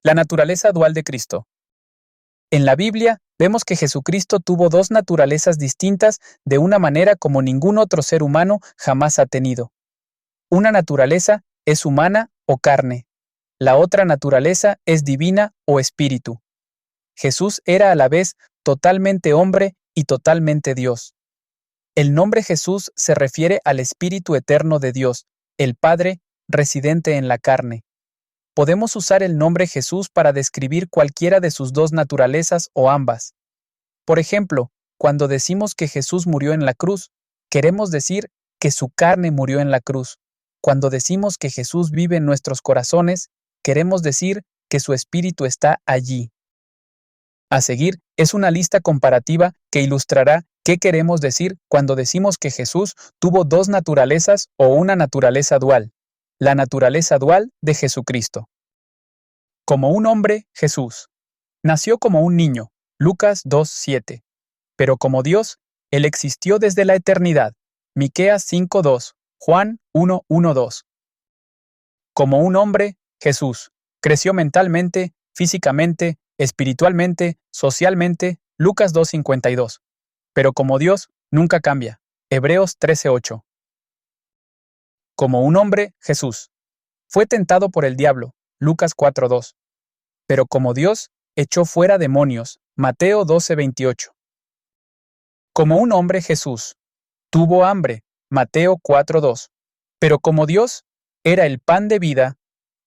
La naturaleza dual de Cristo. En la Biblia vemos que Jesucristo tuvo dos naturalezas distintas de una manera como ningún otro ser humano jamás ha tenido. Una naturaleza es humana o carne. La otra naturaleza es divina o espíritu. Jesús era a la vez totalmente hombre y totalmente Dios. El nombre Jesús se refiere al Espíritu eterno de Dios, el Padre, residente en la carne. Podemos usar el nombre Jesús para describir cualquiera de sus dos naturalezas o ambas. Por ejemplo, cuando decimos que Jesús murió en la cruz, queremos decir que su carne murió en la cruz. Cuando decimos que Jesús vive en nuestros corazones, queremos decir que su espíritu está allí. A seguir es una lista comparativa que ilustrará qué queremos decir cuando decimos que Jesús tuvo dos naturalezas o una naturaleza dual. La naturaleza dual de Jesucristo. Como un hombre, Jesús nació como un niño, Lucas 2:7. Pero como Dios, Él existió desde la eternidad, Miqueas 5:2, Juan 1:1-2. Como un hombre, Jesús creció mentalmente, físicamente, espiritualmente, socialmente, Lucas 2:52. Pero como Dios, nunca cambia, Hebreos 13:8. Como un hombre, Jesús fue tentado por el diablo, Lucas 4:2. Pero como Dios, echó fuera demonios, Mateo 12:28. Como un hombre, Jesús tuvo hambre, Mateo 4:2. Pero como Dios, era el pan de vida,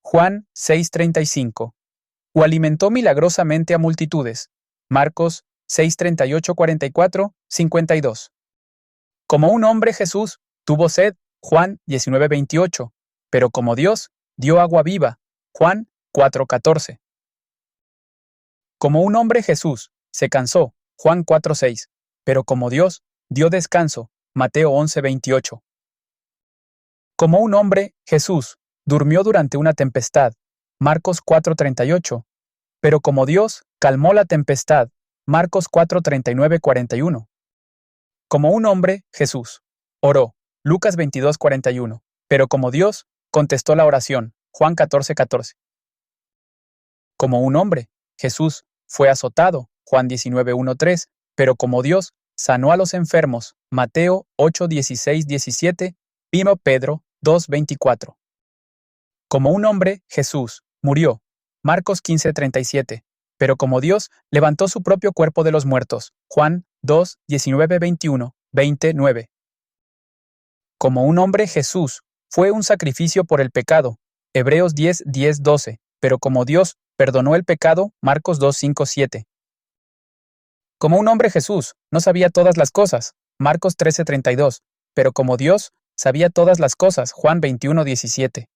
Juan 6:35. O alimentó milagrosamente a multitudes, Marcos 6:38-44-52. Como un hombre, Jesús tuvo sed, Juan 19:28. Pero como Dios, dio agua viva, Juan 4:14. Como un hombre, Jesús se cansó, Juan 4:6. Pero como Dios, dio descanso, Mateo 11:28. Como un hombre, Jesús durmió durante una tempestad, Marcos 4:38. Pero como Dios, calmó la tempestad, Marcos 4:39-41. Como un hombre, Jesús oró, Lucas 22:41. Pero como Dios, contestó la oración, Juan 14:14. Como un hombre, Jesús fue azotado, Juan 19:1-3. Pero como Dios, sanó a los enfermos, Mateo 8:16-17, 1 Pedro 2:24. Como un hombre, Jesús murió, Marcos 15:37. Pero como Dios, levantó su propio cuerpo de los muertos, Juan 2:19-21-29. Como un hombre, Jesús fue un sacrificio por el pecado, Hebreos 10:10-12. Pero como Dios perdonó el pecado, Marcos 2:5-7. Como un hombre, Jesús no sabía todas las cosas, Marcos 13:32. Pero como Dios sabía todas las cosas, Juan 21:17.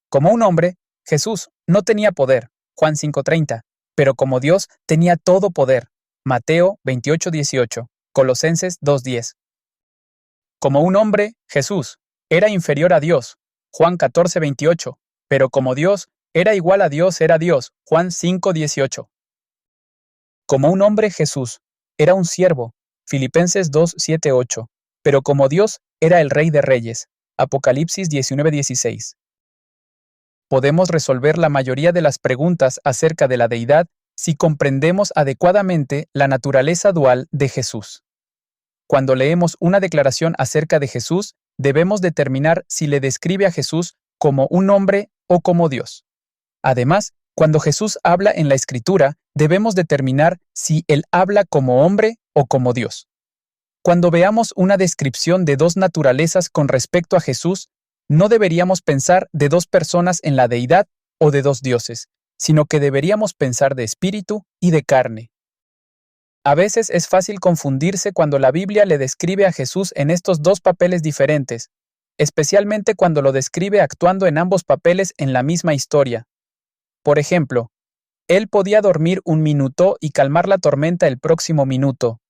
Como un hombre, Jesús no tenía poder, Juan 5:30. Pero como Dios tenía todo poder, Mateo 28:18, Colosenses 2:10. Como un hombre, Jesús era inferior a Dios, Juan 14:28. Pero como Dios era igual a Dios, era Dios, Juan 5:18. Como un hombre, Jesús era un siervo, Filipenses 2:7-8. Pero como Dios era el Rey de Reyes, Apocalipsis 19:16. Podemos resolver la mayoría de las preguntas acerca de la deidad si comprendemos adecuadamente la naturaleza dual de Jesús. Cuando leemos una declaración acerca de Jesús, debemos determinar si le describe a Jesús como un hombre o como Dios. Además, cuando Jesús habla en la Escritura, debemos determinar si Él habla como hombre o como Dios. Cuando veamos una descripción de dos naturalezas con respecto a Jesús, no deberíamos pensar de dos personas en la deidad o de dos dioses, sino que deberíamos pensar de espíritu y de carne. A veces es fácil confundirse cuando la Biblia le describe a Jesús en estos dos papeles diferentes, especialmente cuando lo describe actuando en ambos papeles en la misma historia. Por ejemplo, Él podía dormir un minuto y calmar la tormenta el próximo minuto.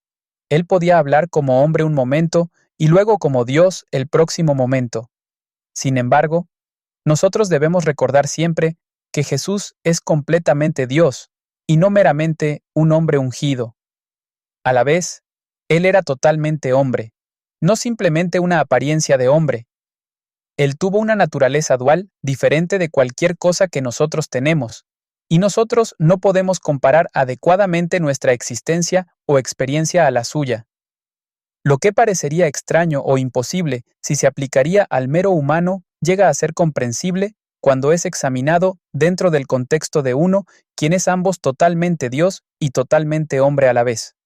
Él podía hablar como hombre un momento y luego como Dios el próximo momento. Sin embargo, nosotros debemos recordar siempre que Jesús es completamente Dios y no meramente un hombre ungido. A la vez, Él era totalmente hombre, no simplemente una apariencia de hombre. Él tuvo una naturaleza dual diferente de cualquier cosa que nosotros tenemos. Y nosotros no podemos comparar adecuadamente nuestra existencia o experiencia a la suya. Lo que parecería extraño o imposible si se aplicaría al mero humano llega a ser comprensible cuando es examinado dentro del contexto de uno, quien es ambos totalmente Dios y totalmente hombre a la vez.